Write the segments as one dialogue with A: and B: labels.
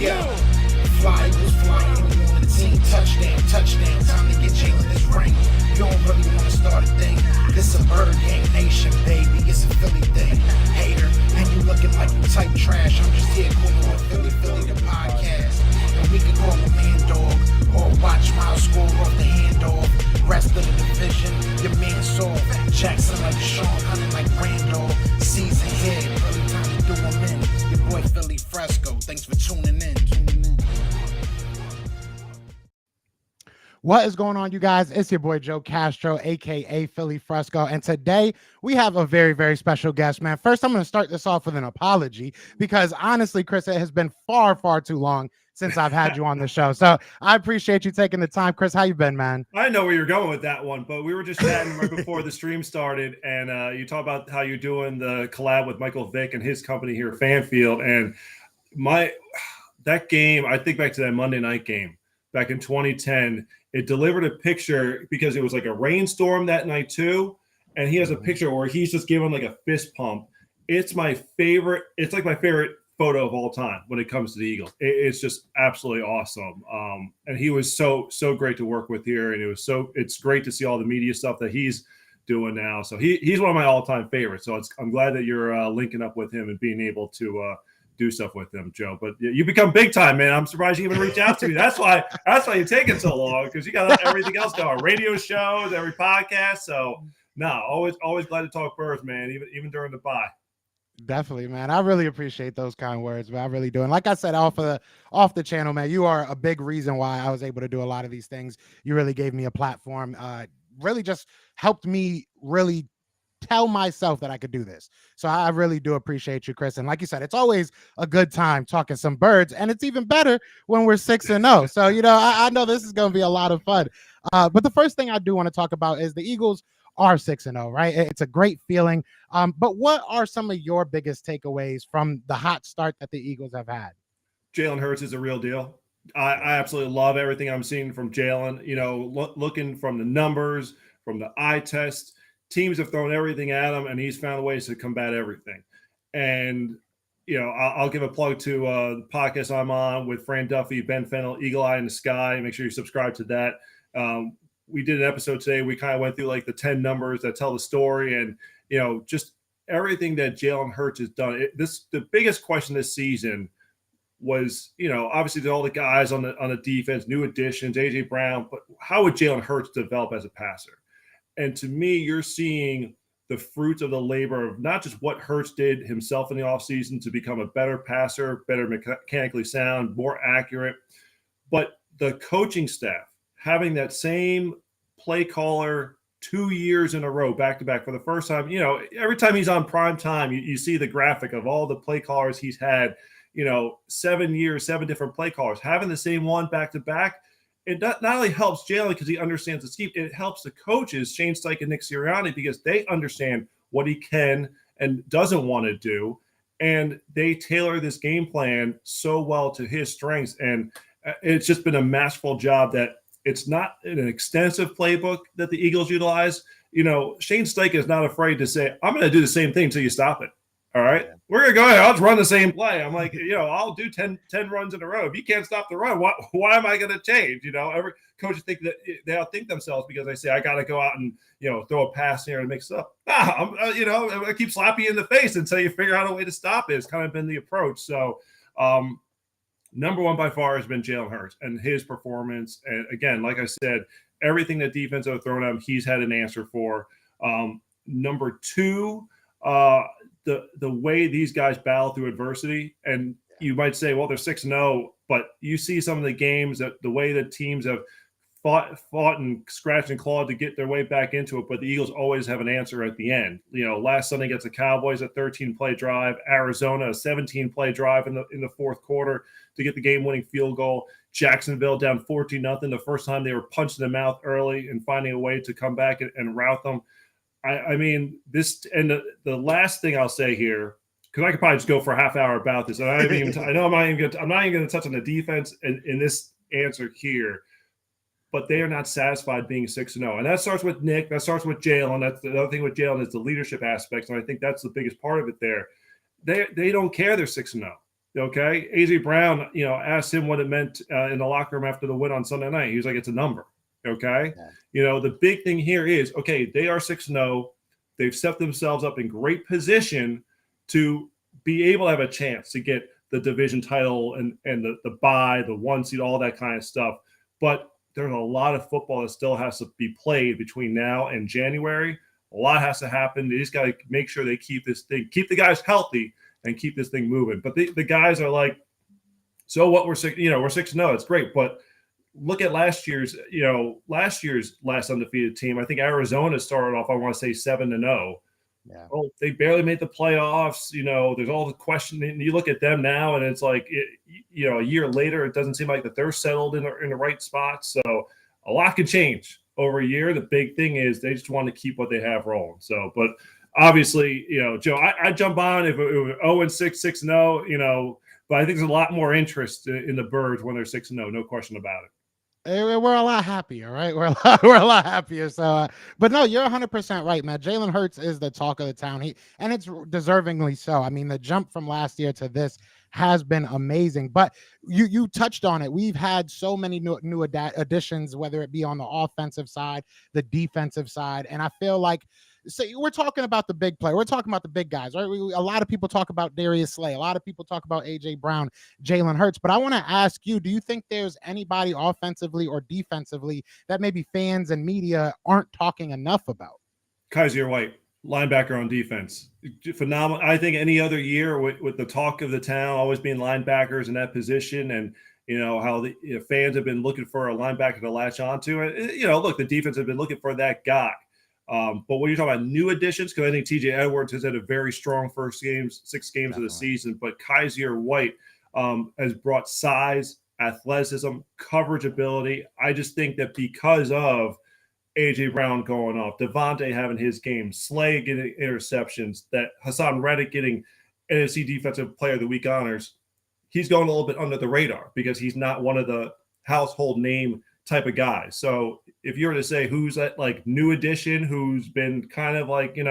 A: Yeah. Fly was flying on the team. Touchdown, touchdown. Time to get Jalen this ring. You don't really want to start a thing. This a Bird Gang Nation, baby. It's a Philly thing. Hater, and you looking like you type trash. I'm just here calling on Philly the podcast. And we can call a man dog or watch Miles score off the handoff. Rest of the division, your man saw Jackson like Sean, hunting like Randolph. Season here, really time to do them in. Your boy Philly Fresco. Thanks for tuning in.
B: What is going on, you guys? It's your boy Joe Castro, aka Philly Fresco, and today we have a very, very special guest, man. First, I'm going to start this off with an apology because honestly, Chris, it has been far, far too long since I've had you on the show. So I appreciate you taking the time. Chris, how you been, man?
C: I know where you're going with that one, but we were just chatting right before the stream started, and you talk about how you're doing the collab with Michael Vick and his company here, Fanfield, and that game. I think back to that Monday night game back in 2010. It delivered a picture because it was like a rainstorm that night too, and he has a picture where he's just giving like a fist pump. It's my favorite. It's like my favorite photo of all time when it comes to the Eagles. It's just absolutely awesome. And he was so great to work with here, and it's great to see all the media stuff that he's doing now. So he's one of my all-time favorites. So I'm glad that you're linking up with him and being able to do stuff with him, Joe. But you become big time, man. I'm surprised you even reached out to me. That's why you're taking so long, because you got everything else going, radio shows, every podcast. So no, always glad to talk birds, man. Even during the bye.
B: Definitely, man. I really appreciate those kind words, man. I really do. And like I said, off the channel, man, you are a big reason why I was able to do a lot of these things. You really gave me a platform. Really just helped me really tell myself that I could do this. So I really do appreciate you, Chris. And like you said, it's always a good time talking some birds, and it's even better when we're 6-0. So, I know this is going to be a lot of fun. But the first thing I do want to talk about is the Eagles are 6-0, right? It's a great feeling. But what are some of your biggest takeaways from the hot start that the Eagles have had?
C: Jalen Hurts is a real deal. I absolutely love everything I'm seeing from Jalen. Looking from the numbers, from the eye test, teams have thrown everything at him, and he's found ways to combat everything. And, I'll give a plug to the podcast I'm on with Fran Duffy, Ben Fennell, Eagle Eye in the Sky. Make sure you subscribe to that. We did an episode today. We kind of went through like the 10 numbers that tell the story, and, just everything that Jalen Hurts has done. The biggest question this season was, obviously all the guys on the defense, new additions, A.J. Brown, but how would Jalen Hurts develop as a passer? And to me, you're seeing the fruits of the labor of not just what Hurts did himself in the offseason to become a better passer, better mechanically sound, more accurate, but the coaching staff having that same play caller 2 years in a row, back-to-back for the first time. Every time he's on prime time, you see the graphic of all the play callers he's had, 7 years, 7 different play callers. Having the same one back-to-back, it not only helps Jalen because he understands the scheme, it helps the coaches, Shane Steichen and Nick Sirianni, because they understand what he can and doesn't want to do, and they tailor this game plan so well to his strengths. And it's just been a masterful job that it's not an extensive playbook that the Eagles utilize. Shane Steichen is not afraid to say, I'm going to do the same thing until you stop it. All right, we're going to go ahead. I'll just run the same play. I'm like, I'll do 10 runs in a row. If you can't stop the run, why am I going to change? Every coach think that they outthink themselves because they say, I got to go out and, throw a pass here and mix it up. I keep slapping you in the face until you figure out a way to stop it. It's kind of been the approach. So, number one by far has been Jalen Hurts and his performance. And again, like I said, everything that defense have thrown at him, he's had an answer for. Number two, the way these guys battle through adversity, and you might say, well, they're 6-0, but you see some of the games that the way that teams have fought and scratched and clawed to get their way back into it, but the Eagles always have an answer at the end. Last Sunday against the Cowboys, a 13-play drive, Arizona, a 17-play drive in the fourth quarter to get the game-winning field goal. Jacksonville down 14-0, the first time they were punched in the mouth early and finding a way to come back and rout them. I mean, this, and the last thing I'll say here, because I could probably just go for a half hour about this. And I'm not even going to touch on the defense in this answer here, but they are not satisfied being 6-0. And that starts with Nick. That starts with Jalen. That's the other thing with Jalen is the leadership aspects. And I think that's the biggest part of it there. They don't care they're 6-0. Okay. AJ Brown, asked him what it meant in the locker room after the win on Sunday night. He was like, it's a number. Okay.
B: Yeah.
C: The big thing here is, okay, they are 6-0. They've set themselves up in great position to be able to have a chance to get the division title and the bye, the 1 seed, all that kind of stuff. But there's a lot of football that still has to be played between now and January. A lot has to happen. They just got to make sure they keep this thing, keep the guys healthy and keep this thing moving. But the guys are like, so what? We're 6-0. It's great. But look at last year's last undefeated team. I think Arizona started off, I want to say 7-0.
B: Yeah.
C: Well, they barely made the playoffs. There's all the question. And you look at them now, and it's like, a year later, it doesn't seem like that they're settled in the right spot. So a lot can change over a year. The big thing is they just want to keep what they have rolling. So, but obviously, Joe, I jump on if it was 0-6, 6-0, but I think there's a lot more interest in the Birds when they're 6-0. No question about it.
B: We're a lot happier, right? We're a lot happier. So, but no, you're 100% right, man. Jalen Hurts is the talk of the town. And it's deservingly so. I mean, the jump from last year to this has been amazing. But you touched on it. We've had so many new additions, whether it be on the offensive side, the defensive side, and I feel like. So we're talking about the big player. We're talking about the big guys, right? A lot of people talk about Darius Slay. A lot of people talk about AJ Brown, Jalen Hurts. But I want to ask you, do you think there's anybody offensively or defensively that maybe fans and media aren't talking enough about?
C: Kaiser White, linebacker on defense. Phenomenal. I think any other year with the talk of the town always being linebackers in that position, and how the fans have been looking for a linebacker to latch onto it. Look, the defense have been looking for that guy. But when you're talking about new additions, because I think TJ Edwards has had a very strong first 6 games Definitely. Of the season, but Kaiser White has brought size, athleticism, coverage ability. I just think that because of AJ Brown going off, Devontae having his game, Slay getting interceptions, that Hassan Reddick getting NFC Defensive Player of the Week honors, he's going a little bit under the radar because he's not one of the household name type of guys. So if you were to say who's that like new addition, who's been kind of like, an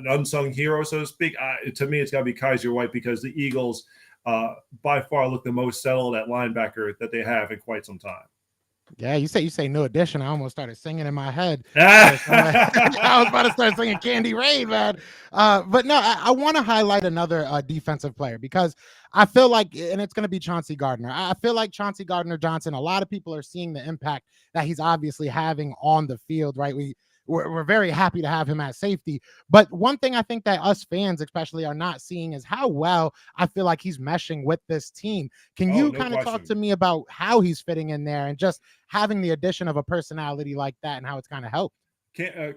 C: unsung hero, so to speak, to me, it's got to be Kaiser White because the Eagles by far look the most settled at linebacker that they have in quite some time.
B: Yeah, you say new addition. I almost started singing in my head. I was about to start singing Candy Rain, man. But no, I want to highlight another defensive player because I feel like, and it's going to be Chauncey Gardner. I feel like Chauncey Gardner-Johnson, a lot of people are seeing the impact that he's obviously having on the field, right? We're very happy to have him at safety. But one thing I think that us fans especially are not seeing is how well I feel like he's meshing with this team. Can you kind of talk to me about how he's fitting in there and just having the addition of a personality like that and how it's kind of helped?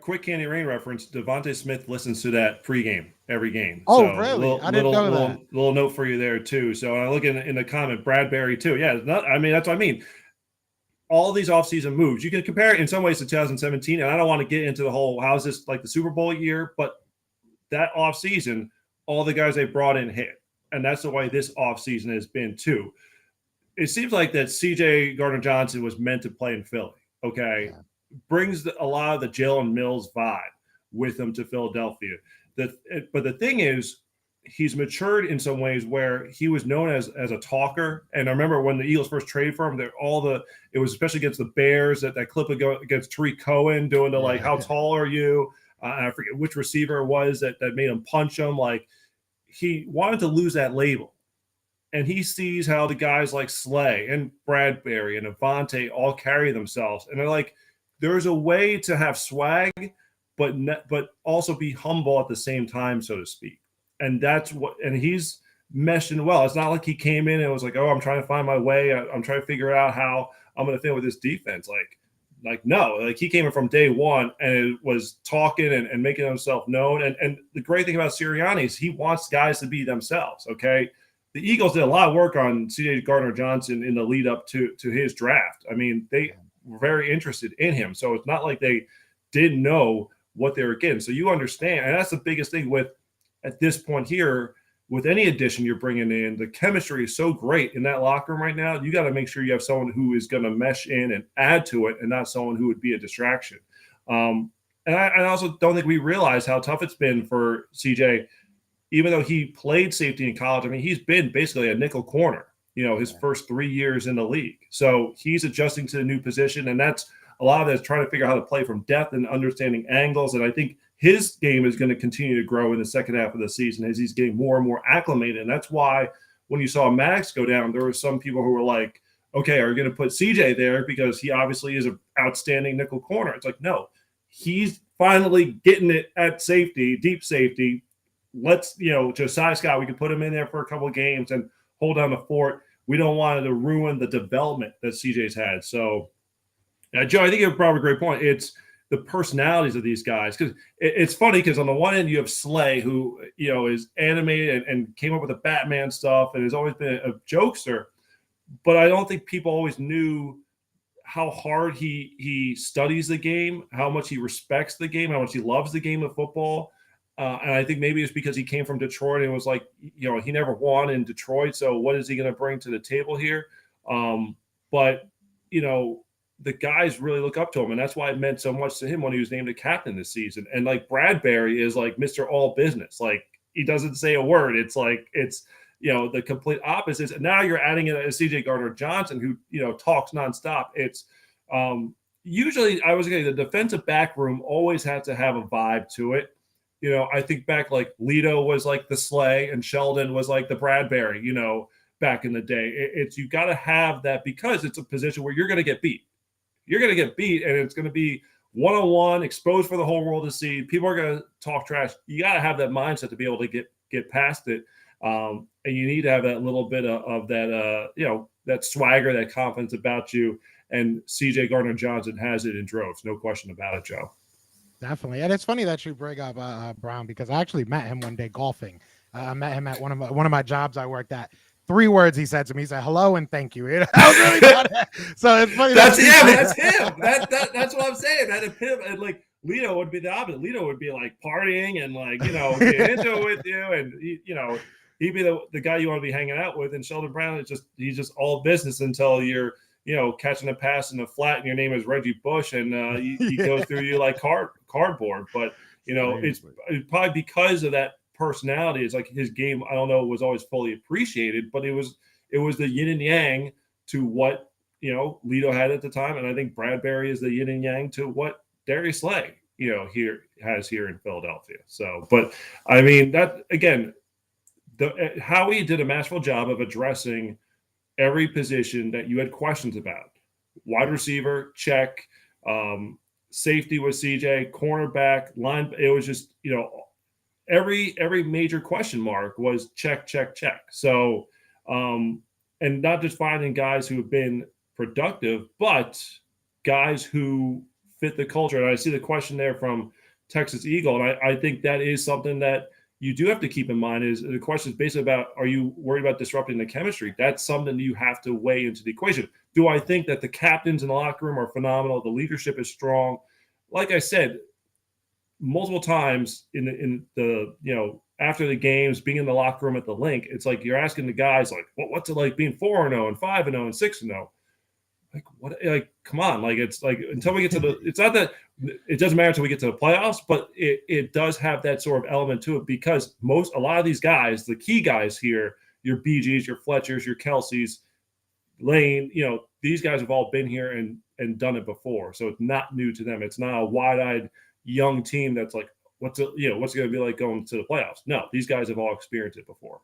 C: Quick Candy Rain reference. Devontae Smith listens to that pregame every game.
B: Oh, so really? I didn't know that.
C: Little note for you there too. So I look in the comment, Bradbury too. Yeah, that's what I mean. All these offseason moves, you can compare it in some ways to 2017, and I don't want to get into the whole how's this like the Super Bowl year, but that offseason, all the guys they brought in hit, and that's the way this offseason has been too. It seems like that CJ Gardner-Johnson was meant to play in Philly. Okay, brings a lot of the Jalen Mills vibe with him to Philadelphia. But the thing is, he's matured in some ways where he was known as a talker. And I remember when the Eagles first traded for him, it was especially against the Bears, that clip against Tariq Cohen doing the how tall are you? I forget which receiver it was that made him punch him. Like, he wanted to lose that label. And he sees how the guys like Slay and Bradbury and Avante all carry themselves. And they're like, there's a way to have swag, but also be humble at the same time, so to speak. And and he's meshed in well. It's not like he came in and was like, oh, I'm trying to find my way. I'm trying to figure out how I'm going to fit with this defense. No, he came in from day one and was talking and making himself known. And the great thing about Sirianni is he wants guys to be themselves. Okay. The Eagles did a lot of work on C.J. Gardner-Johnson in the lead up to his draft. I mean, they were very interested in him. So it's not like they didn't know what they were getting. So you understand. And that's the biggest thing at this point here, with any addition you're bringing in, the chemistry is so great in that locker room right now. You got to make sure you have someone who is going to mesh in and add to it and not someone who would be a distraction. And I also don't think we realize how tough it's been for CJ even though he played safety in college, I mean, he's been basically a nickel corner, his first 3 years in the league. So he's adjusting to the new position, and that's a lot of that's trying to figure out how to play from depth and understanding angles. And I think his game is going to continue to grow in the second half of the season as he's getting more and more acclimated. And that's why when you saw Max go down, there were some people who were like, okay, are you going to put CJ there because he obviously is an outstanding nickel corner? It's like, no, he's finally getting it at safety, deep safety. Let's, Josiah Scott, we can put him in there for a couple of games and hold down the fort. We don't want to ruin the development that CJ's had. So, Joe, I think you brought up a great point. It's the personalities of these guys. Because it's funny because on the one end, you have Slay, who, is animated and came up with the Batman stuff and has always been a jokester. But I don't think people always knew how hard he studies the game, how much he respects the game, how much he loves the game of football. And I think maybe it's because he came from Detroit and was like, he never won in Detroit. So what is he going to bring to the table here? But the guys really look up to him. And that's why it meant so much to him when he was named a captain this season. And like Bradbury is like Mr. All Business. Like he doesn't say a word. It's like, it's, the complete opposite. And now you're adding in a CJ Gardner-Johnson who, talks nonstop. It's usually, I was going to say, the defensive back room always had to have a vibe to it. I think back like Lito was like the Slay and Sheldon was like the Bradbury, back in the day. It's you got to have that because it's a position where you're going to get beat. You're going to get beat, and it's going to be one-on-one, exposed for the whole world to see. People are going to talk trash. You got to have that mindset to be able to get past it. And you need to have that little bit of that, that swagger, that confidence about you. And CJ Gardner-Johnson has it in droves. No question about it, Joe.
B: Definitely. And it's funny that you bring up Brown, because I actually met him one day golfing. I met him at one of my jobs I worked at. 3 words he said to me. He said, hello and thank you. I was really proud of that. So it's funny.
C: That's him. That's what I'm saying. That him. And like Lito would be the opposite. Lito would be like partying and like, get into it with you. And, he'd be the guy you want to be hanging out with. And Sheldon Brown he's just all business until you're, catching a pass in the flat and your name is Reggie Bush and he goes through you like cardboard. But, it's probably because of that personality. It's like his game, I don't know, was always fully appreciated, but it was the yin and yang to what, Lito had at the time. And I think Bradbury is the yin and yang to what Darius Slay, here in Philadelphia. So, but I mean, that again, Howie did a masterful job of addressing every position that you had questions about. Wide receiver, check. Safety was CJ, cornerback, line. It was just, every major question mark was check. So, and not just finding guys who have been productive, but guys who fit the culture. And I see the question there from Texas Eagle. And I think that is something that you do have to keep in mind. Is the question is basically about, are you worried about disrupting the chemistry? That's something you have to weigh into the equation. Do I think that the captains in the locker room are phenomenal? The leadership is strong. Like I said, multiple times in the after the games, being in the locker room at the link, it's like you're asking the guys like, what's it like being 4-0 and 5-0 and 6-0? Like what? Like come on! Like it's like until we get to the. It's not that it doesn't matter until we get to the playoffs, but it does have that sort of element to it because a lot of these guys, the key guys here, your BGs, your Fletchers, your Kelseys, Lane, these guys have all been here and done it before, so it's not new to them. It's not a wide-eyed young team that's like, what's it going to be like going to the playoffs? No, these guys have all experienced it before.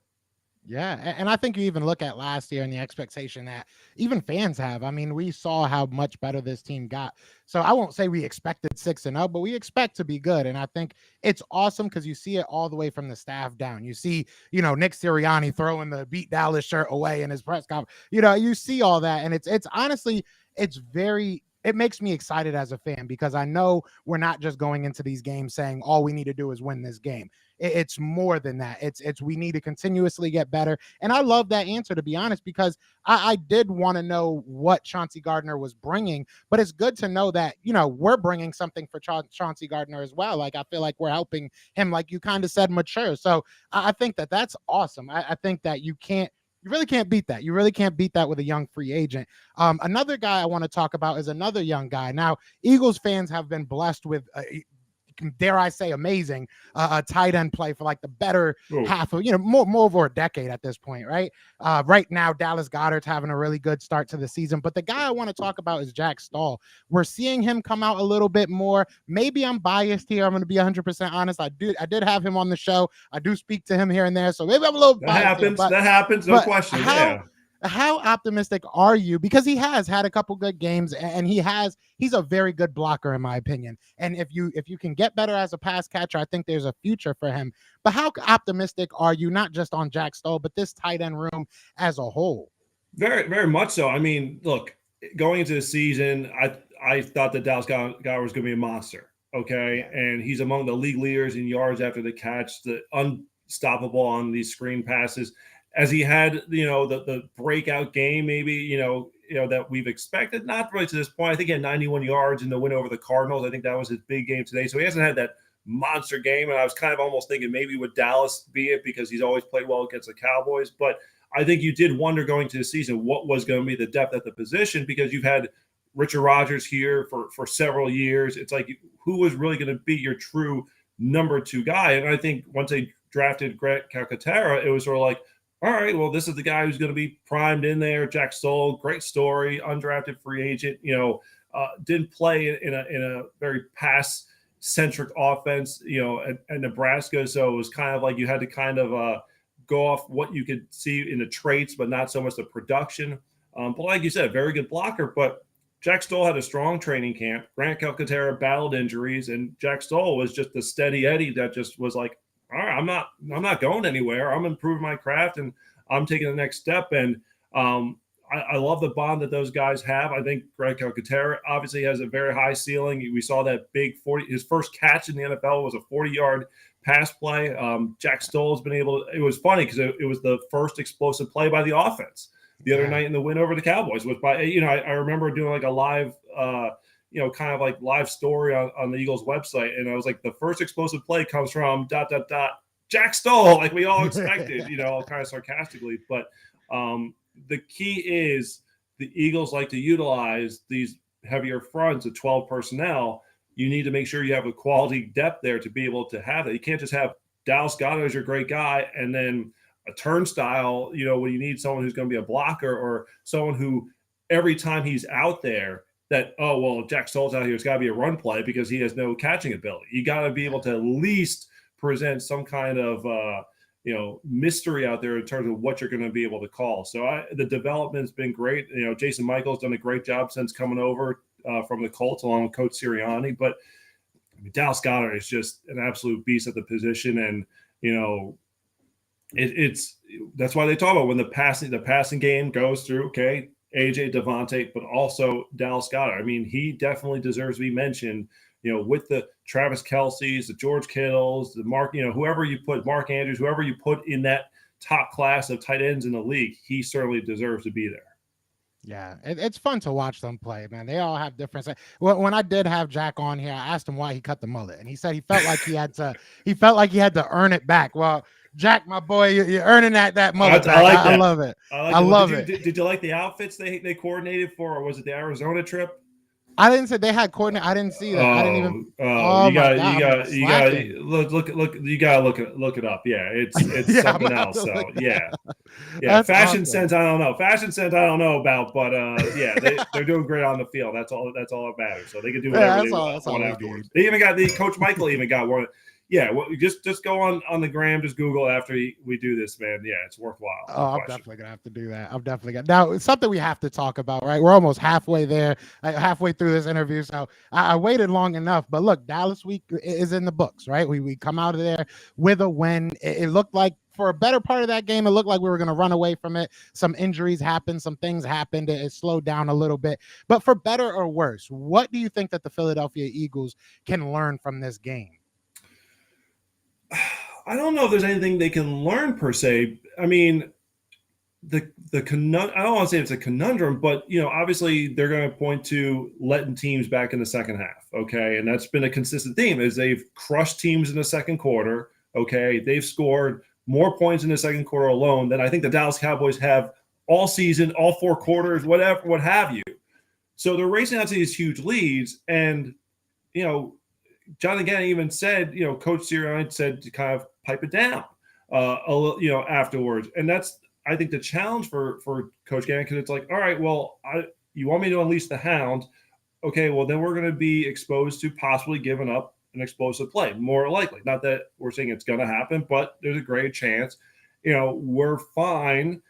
B: Yeah, and I think you even look at last year and the expectation that even fans have. I mean, we saw how much better this team got. So I won't say we expected 6-0, but we expect to be good. And I think it's awesome because you see it all the way from the staff down. You see, Nick Sirianni throwing the Beat Dallas shirt away in his press conference. You see all that. And it's honestly, it makes me excited as a fan because I know we're not just going into these games saying all we need to do is win this game. It's more than that. It's we need to continuously get better. And I love that answer, to be honest, because I did want to know what Chauncey Gardner was bringing, but it's good to know that, we're bringing something for Chauncey Gardner as well. Like, I feel like we're helping him, like you kind of said, mature. So I think that that's awesome. I think that you really can't beat that. You really can't beat that with a young free agent. Another guy I want to talk about is another young guy. Now, Eagles fans have been blessed with dare I say, amazing tight end play for like the better
C: Ooh.
B: half of, more over a decade at this point, right? Right now, Dallas Goedert's having a really good start to the season, but the guy I want to talk about is Jack Stoll. We're seeing him come out a little bit more. Maybe I'm biased here. I'm going to be 100% honest. I did have him on the show. I do speak to him here and there, so maybe I'm a little biased here,
C: That happens, no question.
B: How optimistic are you? Because he has had a couple good games, and he's a very good blocker in my opinion. And if you can get better as a pass catcher, I think there's a future for him. But how optimistic are you, not just on Jack Stoll, but this tight end room as a whole?
C: Very, very much so. I mean, look, going into the season, I thought that Dallas Goedert was going to be a monster. Okay, and he's among the league leaders in yards after the catch, the unstoppable on these screen passes. As he had, the breakout game, maybe, that we've expected, not really to this point. I think he had 91 yards in the win over the Cardinals. I think that was his big game today. So he hasn't had that monster game. And I was kind of almost thinking maybe would Dallas be it, because he's always played well against the Cowboys. But I think you did wonder going to the season what was going to be the depth at the position, because you've had Richard Rodgers here for several years. It's like, who was really going to be your true number 2 guy? And I think once they drafted Grant Calcaterra, it was sort of like, all right, well, this is the guy who's going to be primed in there. Jack Stoll, great story, undrafted free agent. Didn't play in a very pass-centric offense, at Nebraska. So it was kind of like you had to kind of go off what you could see in the traits, but not so much the production. But like you said, very good blocker. But Jack Stoll had a strong training camp. Grant Calcaterra battled injuries, and Jack Stoll was just the steady Eddie that just was like, all right, I'm not going anywhere. I'm improving my craft, and I'm taking the next step. And I love the bond that those guys have. I think Greg Calcaterra obviously has a very high ceiling. We saw that big 40. His first catch in the NFL was a 40-yard pass play. Jack Stoll has been able to. It was funny because it was the first explosive play by the offense the other night in the win over the Cowboys. Was by I remember doing like a live. Kind of like live story on the Eagles website. And I was like, the first explosive play comes from ... Jack Stoll, like we all expected, kind of sarcastically. But the key is the Eagles like to utilize these heavier fronts of 12 personnel. You need to make sure you have a quality depth there to be able to have it. You can't just have Dallas Goedert as your great guy and then a turnstile, when you need someone who's going to be a blocker, or someone who every time he's out there, that, oh, well, Jack Stoll's out here, it's got to be a run play because he has no catching ability. You got to be able to at least present some kind of, mystery out there in terms of what you're going to be able to call. So the development's been great. Jason Michael's done a great job since coming over from the Colts along with Coach Sirianni. But Dallas Goedert is just an absolute beast at the position. And, it's that's why they talk about when the passing game goes through, okay, AJ Devontae, but also Dallas Goedert. I mean, he definitely deserves to be mentioned, with the Travis Kelce's, the George Kittles, the Mark, whoever you put, Mark Andrews, whoever you put in that top class of tight ends in the league, he certainly deserves to be there.
B: Yeah, it's fun to watch them play, man. They all have different. When I did have Jack on here, I asked him why he cut the mullet, and he said he felt like he had to earn it back. Well, Jack, my boy, you're earning that mullet back. I love it. I love it.
C: Did you like the outfits they coordinated for, or was it the Arizona trip?
B: I didn't say they had coordinate. I didn't see that. I didn't even.
C: You gotta look it up. Yeah, it's something else. So yeah. Fashion
B: awesome.
C: sense, I don't know. Fashion sense, I don't know about. But they're doing great on the field. That's all that matters. So they can do whatever they want afterwards. They even got Coach Michael even got one. Yeah, well, just go on the gram, just Google after we do this, man. Yeah, it's worthwhile.
B: Oh, I'm definitely gonna have to do that. Now, it's something we have to talk about, right? We're almost halfway there, halfway through this interview. So I waited long enough, but look, Dallas week is in the books, right? We come out of there with a win. It looked like for a better part of that game, it looked like we were going to run away from it. Some injuries happened, some things happened. It slowed down a little bit, but for better or worse, what do you think that the Philadelphia Eagles can learn from this game?
C: I don't know if there's anything they can learn per se. I mean, I don't want to say it's a conundrum, but obviously they're going to point to letting teams back in the second half. Okay, and that's been a consistent theme is they've crushed teams in the second quarter. Okay, they've scored more points in the second quarter alone than I think the Dallas Cowboys have all season, all 4 quarters, whatever, what have you. So they're racing out to these huge leads, and John Gannon even said, Coach Sirianni said to kind of pipe it down, afterwards. And that's, I think, the challenge for Coach Gannon, because it's like, all right, well, you want me to unleash the hound? Okay, well, then we're going to be exposed to possibly giving up an explosive play, more likely. Not that we're saying it's going to happen, but there's a great chance. We're fine.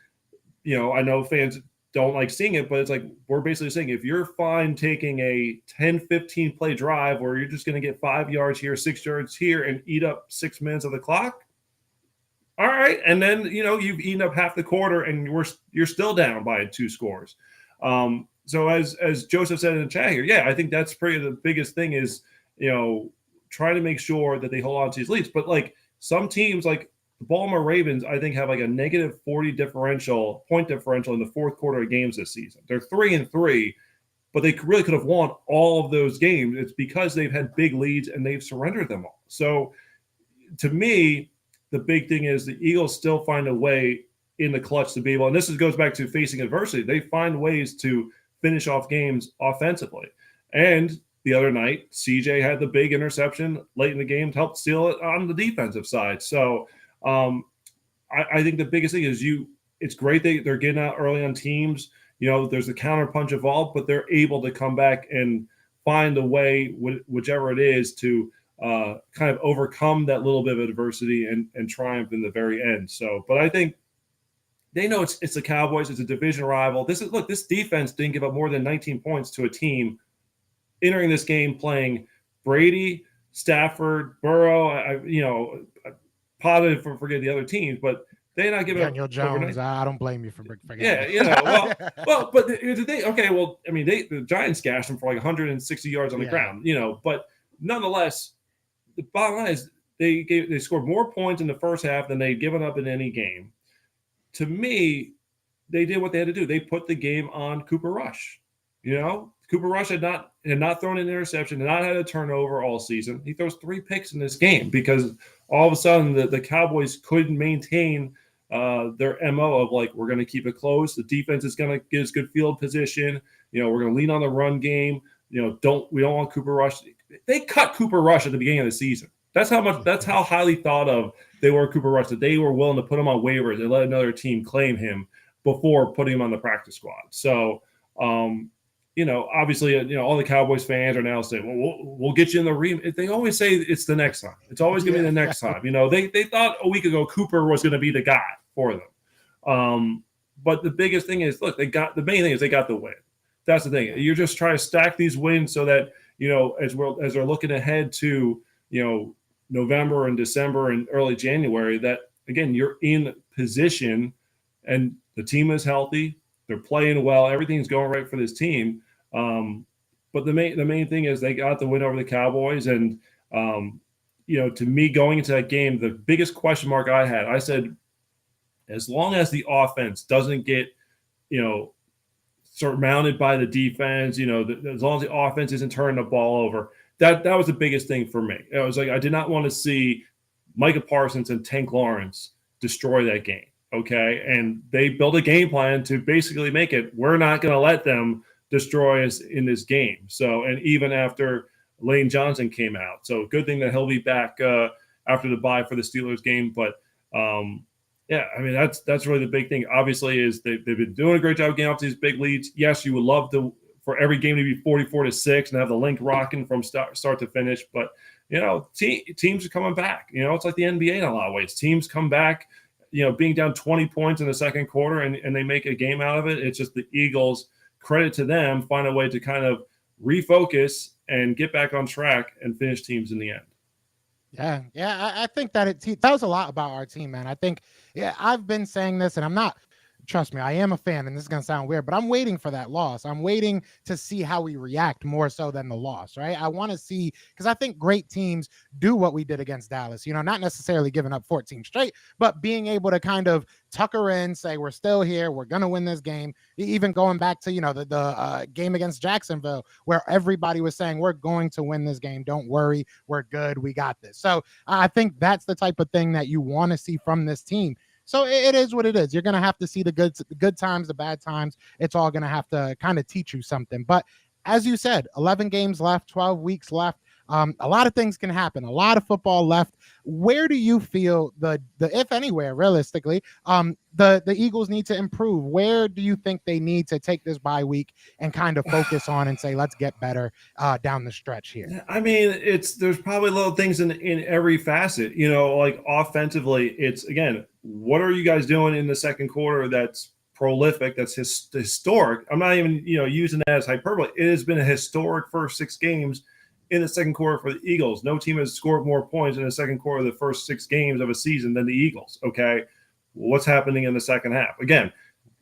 C: I know fans don't like seeing it, but it's like we're basically saying if you're fine taking a 10, 15 play drive where you're just going to get 5 yards here, 6 yards here, and eat up 6 minutes of the clock, all right. And then, you've eaten up half the quarter and you're still down by 2 scores. So as Joseph said in the chat here, yeah, I think that's pretty the biggest thing is, trying to make sure that they hold on to these leads. But like some teams, like the Baltimore Ravens, I think have like a negative 40 point differential in the fourth quarter of games this season. They're 3-3, but they really could have won all of those games. It's because they've had big leads and they've surrendered them all. So to me, the big thing is the Eagles still find a way in the clutch to be able, and this goes back to facing adversity. They find ways to finish off games offensively. And the other night, CJ had the big interception late in the game to help steal it on the defensive side. So I think the biggest thing is it's great they're getting out early on teams. There's a counter punch involved, but they're able to come back and find a way, whichever it is, to kind of overcome that little bit of adversity and triumph in the very end. So, but I think they know it's the Cowboys. It's a division rival. This defense didn't give up more than 19 points to a team entering this game playing Brady, Stafford, Burrow. Positive for forget the other teams, but they're not giving
B: Daniel
C: up
B: Jones. I don't blame you for forgetting.
C: Yeah, but here's the thing. Okay, well, I mean, the Giants gashed them for like 160 yards on the ground, but nonetheless, the bottom line is they scored more points in the first half than they'd given up in any game. To me, they did what they had to do. They put the game on Cooper Rush. Cooper Rush had not thrown an interception, had not had a turnover all season. He throws 3 picks in this game because all of a sudden the Cowboys couldn't maintain their MO of like, we're going to keep it close. The defense is going to get us good field position. We're going to lean on the run game. We don't want Cooper Rush. They cut Cooper Rush at the beginning of the season. That's how highly thought of they were Cooper Rush, that they were willing to put him on waivers and let another team claim him before putting him on the practice squad. So, obviously, all the Cowboys fans are now saying, well, we'll get you in the rematch. They always say it's the next time. It's always going to be the next time. They thought a week ago Cooper was going to be the guy for them. But the biggest thing is, look, the main thing is they got the win. That's the thing. You're just trying to stack these wins so that, as they're looking ahead to, November and December and early January, that, again, you're in position and the team is healthy. They're playing well. Everything's going right for this team. But the main thing is they got the win over the Cowboys. And, to me, going into that game, the biggest question mark I had, I said, as long as the offense doesn't get, surrounded by the defense, as long as the offense isn't turning the ball over, that was the biggest thing for me. It was like I did not want to see Micah Parsons and Tank Lawrence destroy that game. Okay. And they built a game plan to basically make it, we're not going to let them destroy us in this game. So, and even after Lane Johnson came out. So good thing that he'll be back after the bye for the Steelers game. But yeah, I mean, that's really the big thing. Obviously is they've been doing a great job getting off these big leads. Yes, you would love for every game to be 44-6 and have the link rocking from start to finish. But, teams are coming back. It's like the NBA in a lot of ways. Teams come back, being down 20 points in the second quarter and they make a game out of it. It's just the Eagles, credit to them, find a way to kind of refocus and get back on track and finish teams in the end.
B: Yeah. I think that tells a lot about our team, man. I think, I've been saying this and I'm not, trust me, I am a fan, and this is going to sound weird, but I'm waiting for that loss. I'm waiting to see how we react more so than the loss, right? I want to see, because I think great teams do what we did against Dallas, not necessarily giving up 14 straight, but being able to kind of tucker in, say, we're still here, we're going to win this game. Even going back to, the game against Jacksonville, where everybody was saying, we're going to win this game. Don't worry. We're good. We got this. So I think that's the type of thing that you want to see from this team. So it is what it is. You're going to have to see the good times, the bad times. It's all going to have to kind of teach you something. But as you said, 11 games left, 12 weeks left. A lot of things can happen. A lot of football left. Where do you feel the if anywhere realistically the Eagles need to improve? Where do you think they need to take this bye week and kind of focus on and say, let's get better down the stretch here?
C: I mean, there's probably little things in every facet, like offensively, it's again, what are you guys doing in the second quarter that's prolific, that's historic? I'm not even, using that as hyperbole. It has been a historic first 6 games in the second quarter for the Eagles. No team has scored more points in the second quarter of the first 6 games of a season than the Eagles. Okay. What's happening in the second half? Again,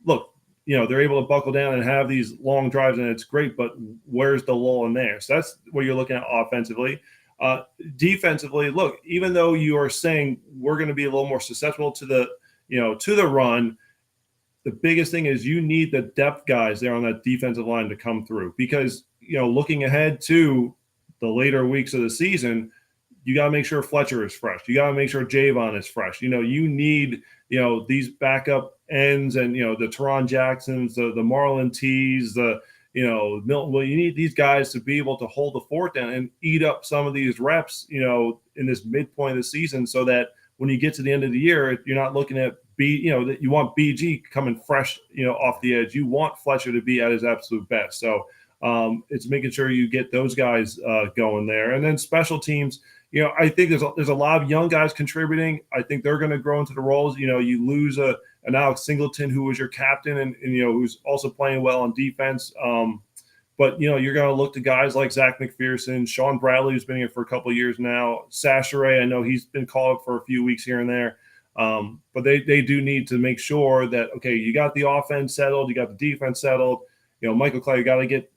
C: look, they're able to buckle down and have these long drives, and it's great, but where's the lull in there? So that's what you're looking at offensively. Defensively, look, even though you are saying we're going to be a little more susceptible to the run, the biggest thing is you need the depth guys there on that defensive line to come through, because, looking ahead to the later weeks of the season, you got to make sure Fletcher is fresh. You got to make sure Javon is fresh. You need, these backup ends and, the Teron Jacksons, the Marlon Tees, Milton. Well, you need these guys to be able to hold the fort down and eat up some of these reps, in this midpoint of the season, so that when you get to the end of the year, you're not looking at that you want BG coming fresh, off the edge. You want Fletcher to be at his absolute best. So it's making sure you get those guys going there. And then special teams, I think there's a lot of young guys contributing. I think they're going to grow into the roles. You lose an Alex Singleton, who was your captain and who's also playing well on defense. But, you're going to look to guys like Zach McPherson, Sean Bradley, who's been here for a couple of years now. Sachere, I know he's been called up for a few weeks here and there. But they do need to make sure that, okay, you got the offense settled, you got the defense settled. Michael Clay, you got to get,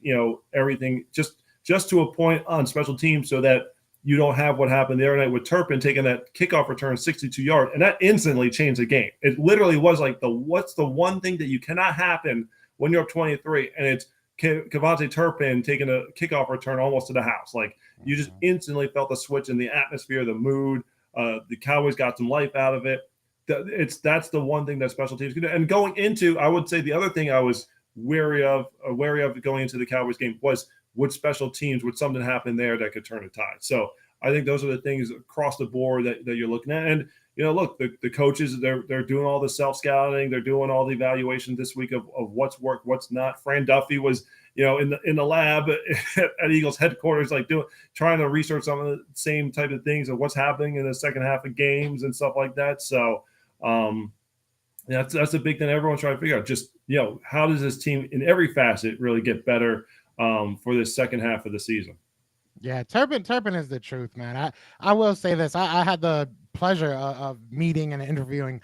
C: everything just to a point on special teams, so that you don't have what happened the other night with Turpin taking that kickoff return 62 yards, and that instantly changed the game. It literally was like what's the one thing that you cannot happen when you're up 23, and it's Kavonte Turpin taking a kickoff return almost to the house. Like, you just instantly felt the switch in the atmosphere, the mood. The Cowboys got some life out of it. That's the one thing that special teams can do. And going into, I would say the other thing I was wary of going into the Cowboys game was, would something happen there that could turn the tide? So I think those are the things across the board that you're looking at. And, look, the coaches, they're doing all the self-scouting. They're doing all the evaluation this week of what's worked, what's not. Fran Duffy was, in the lab at Eagles headquarters, like trying to research some of the same type of things of what's happening in the second half of games and stuff like that. So that's a big thing everyone's trying to figure out. Just, how does this team in every facet really get better for this second half of the season?
B: Yeah, Turpin is the truth, man. I will say this. I had the pleasure of meeting and interviewing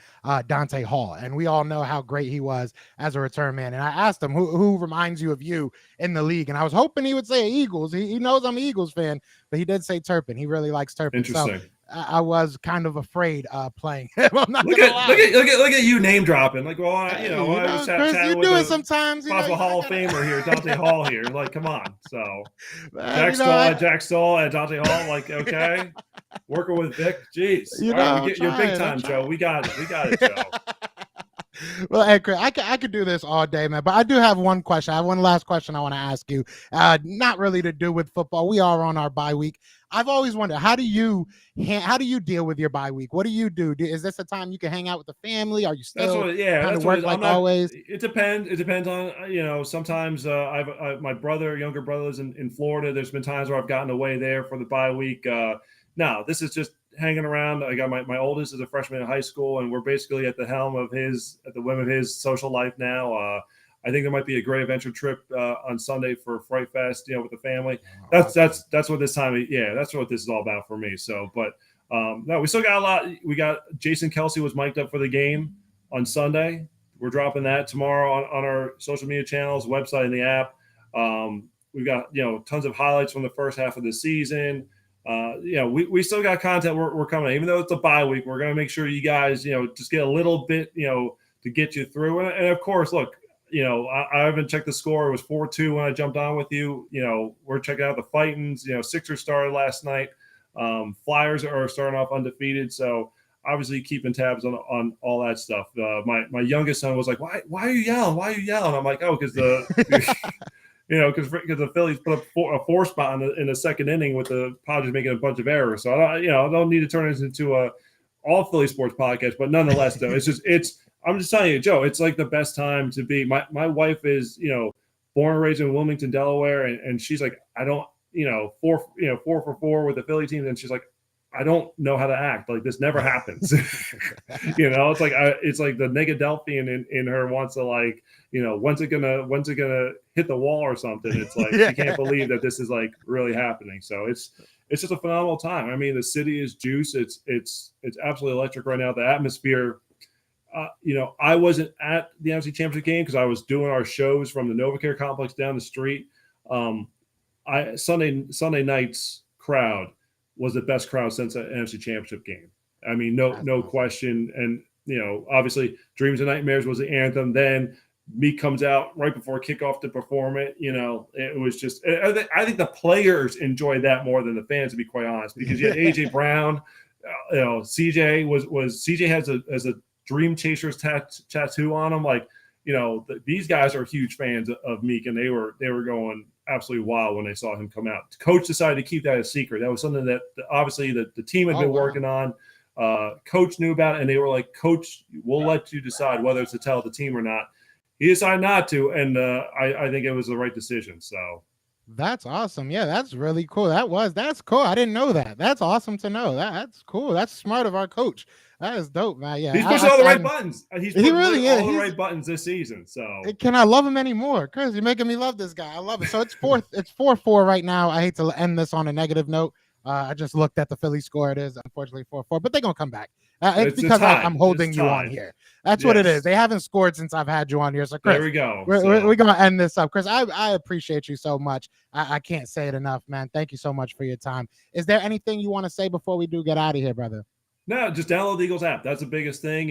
B: Dante Hall, and we all know how great he was as a return man. And I asked him, who reminds you of you in the league? And I was hoping he would say Eagles. He knows I'm an Eagles fan, but he did say Turpin. He really likes Turpin.
C: Interesting.
B: So I was kind of afraid playing him. I'm not
C: look at you name dropping. Like, well,
B: Chris, you do it sometimes.
C: Possible Hall of Famer here, Dante Hall here. Like, come on. So
B: Man,
C: Jack Stoll at Dante Hall. Like, okay, working with Vic. Jeez, your big time, Joe. We got it, Joe.
B: Well, hey, Chris, I could do this all day, man. But I do have one question. I have one last question I want to ask you. Not really to do with football. We are on our bye week. I've always wondered, how do you deal with your bye week? What do you do? Is this a time you can hang out with the family? Are you still kind of work like always?
C: It depends. It depends on, sometimes my younger brother's in Florida. There's been times where I've gotten away there for the bye week. No, this is just hanging around. I got my oldest is a freshman in high school, and we're basically at the whim of his social life now. I think there might be a great adventure trip on Sunday for Fright Fest, with the family. That's what this time. That's what this is all about for me. So, but no, we still got a lot. We got Jason Kelsey was mic'd up for the game on Sunday. We're dropping that tomorrow on our social media channels, website, and the app. We've got tons of highlights from the first half of the season. We still got content we're coming. Even though it's a bye week, we're going to make sure you guys just get a little bit to get you through. And of course, look. I haven't checked the score. It was 4-2 when I jumped on with you. We're checking out the Fightins. Sixers started last night. Flyers are starting off undefeated. So obviously keeping tabs on all that stuff. My youngest son was like, why are you yelling? Why are you yelling? I'm like, oh, because you know, because the Phillies put up a 4 spot in the second inning with the Padres making a bunch of errors. So I don't need to turn this into a all Philly sports podcast, but nonetheless, though, I'm just telling you, Joe, it's like the best time to be. My wife is, born and raised in Wilmington, Delaware, and she's like, I don't, 4 for 4 with the Philly team, and she's like, I don't know how to act. Like, this never happens. It's like the Negadelphian in her wants to, like, when's it gonna hit the wall or something? It's like she can't believe that this is like really happening. So it's just a phenomenal time. I mean, the city is juice. It's absolutely electric right now. The atmosphere. I wasn't at the NFC Championship game because I was doing our shows from the NovaCare complex down the street. Sunday night's crowd was the best crowd since the NFC Championship game. I mean, no question. And, obviously Dreams and Nightmares was the anthem. Then Meek comes out right before kickoff to perform it. It was just, I think the players enjoyed that more than the fans, to be quite honest, because you had AJ Brown, CJ has a Dream Chasers tattoo on him. Like, these guys are huge fans of Meek, and they were going absolutely wild when they saw him come out. Coach decided to keep that a secret. That was something that obviously the team had been working on. Coach knew about it, and they were like, Coach, we'll let you decide whether it's to tell the team or not. He decided not to, and I think it was the right decision. So
B: that's awesome. Yeah, that's really cool. That's cool. I didn't know that. That's awesome to know. That's cool. That's smart of our coach. That is dope, man. Yeah,
C: he's pushing all the right buttons. He's pushing all the right buttons this season. So
B: can I love him anymore? Chris, you're making me love this guy. I love it. So it's 4-4 right now. I hate to end this on a negative note. I just looked at the Philly score. It is unfortunately 4-4, but they're gonna come back. It's because I'm holding you on here. That's what it is. They haven't scored since I've had you on here. So Chris,
C: there we go.
B: We're gonna end this up. Chris, I appreciate you so much. I can't say it enough, man. Thank you so much for your time. Is there anything you want to say before we do get out of here, brother?
C: No, just download the Eagles app. That's the biggest thing.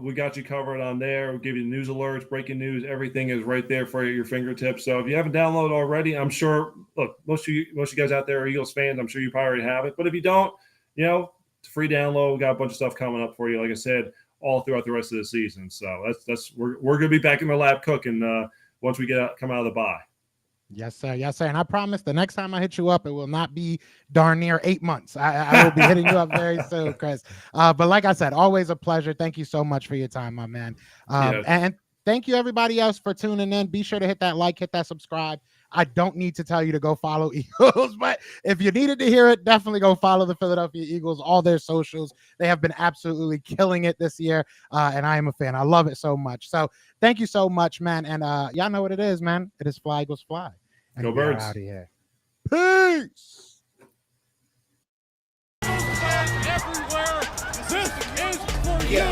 C: We got you covered on there. We'll give you news alerts, breaking news. Everything is right there for your fingertips. So if you haven't downloaded already, I'm sure, look, most of you guys out there are Eagles fans. I'm sure you probably already have it. But if you don't, it's a free download. We got a bunch of stuff coming up for you, like I said, all throughout the rest of the season. So we're going to be back in the lab cooking once we come out of the bye.
B: Yes, sir. Yes, sir. And I promise the next time I hit you up, it will not be darn near 8 months. I will be hitting you up very soon, Chris. But like I said, always a pleasure. Thank you so much for your time, my man. And thank you, everybody else, for tuning in. Be sure to hit that like, hit that subscribe. I don't need to tell you to go follow Eagles, but if you needed to hear it, definitely go follow the Philadelphia Eagles, all their socials. They have been absolutely killing it this year, and I am a fan. I love it so much. So thank you so much, man. And y'all know what it is, man. It is Fly Eagles Fly. And
C: go Birds.
B: Out of here. Peace.
D: Everywhere. This is for you.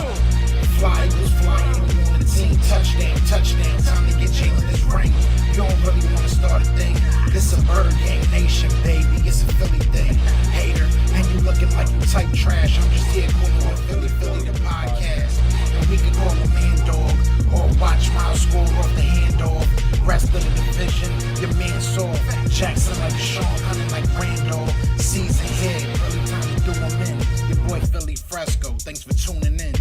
A: Fly Eagles flying on the team. Touchdown. Time to get Jalen this ring. You don't really want to start a thing. This a bird gang nation, baby. It's a Philly thing. Hater, and you looking like you type trash. I'm just here calling on Philly the podcast. And we can call a man dog or watch Miles score off the handoff. Rest of the division, your man soft. Jackson like Sean, hunting like Randolph. Season here, early time to do them in. Your boy Philly Fresco, thanks for tuning in.